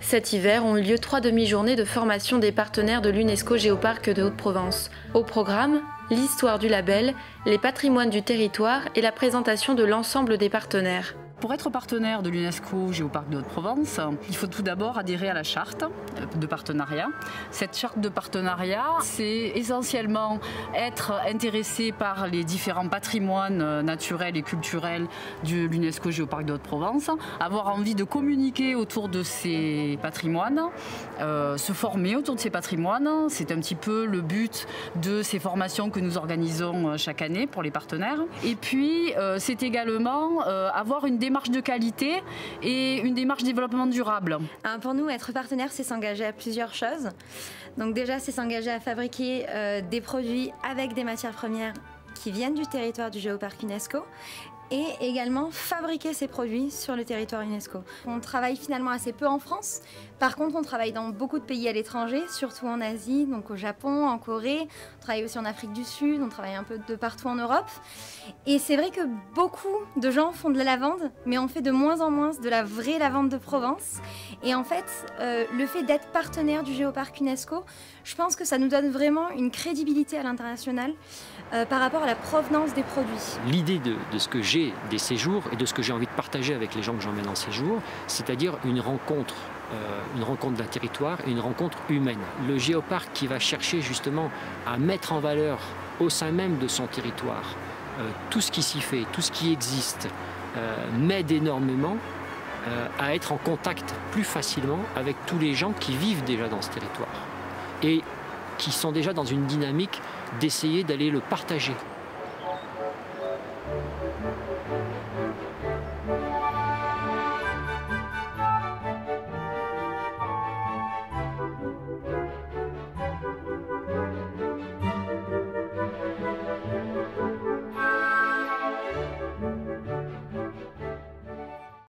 Cet hiver ont eu lieu 3 demi-journées de formation des partenaires de l'UNESCO Géoparc de Haute-Provence. Au programme, l'histoire du label, les patrimoines du territoire et la présentation de l'ensemble des partenaires. Pour être partenaire de l'UNESCO Géoparc de Haute-Provence, il faut tout d'abord adhérer à la charte de partenariat. Cette charte de partenariat, c'est essentiellement être intéressé par les différents patrimoines naturels et culturels de l'UNESCO Géoparc de Haute-Provence, avoir envie de communiquer autour de ces patrimoines, se former autour de ces patrimoines. C'est un petit peu le but de ces formations que nous organisons chaque année pour les partenaires. Et puis, c'est également avoir une démarche de qualité et une démarche de développement durable. Pour nous, être partenaire, c'est s'engager à plusieurs choses. Donc déjà, c'est s'engager à fabriquer des produits avec des matières premières qui viennent du territoire du Géoparc UNESCO et également fabriquer ces produits sur le territoire UNESCO. On travaille finalement assez peu en France. Par contre, on travaille dans beaucoup de pays à l'étranger, surtout en Asie, donc au Japon, en Corée. On travaille aussi en Afrique du Sud, on travaille un peu de partout en Europe. Et c'est vrai que beaucoup de gens font de la lavande, mais on fait de moins en moins de la vraie lavande de Provence. Et en fait, le fait d'être partenaire du Géoparc UNESCO, je pense que ça nous donne vraiment une crédibilité à l'international par rapport à la provenance des produits. L'idée de ce que j'ai des séjours et de ce que j'ai envie de partager avec les gens que j'emmène en séjour, c'est-à-dire une rencontre d'un territoire et une rencontre humaine. Le géoparc qui va chercher justement à mettre en valeur au sein même de son territoire tout ce qui s'y fait, tout ce qui existe, m'aide énormément à être en contact plus facilement avec tous les gens qui vivent déjà dans ce territoire et qui sont déjà dans une dynamique d'essayer d'aller le partager.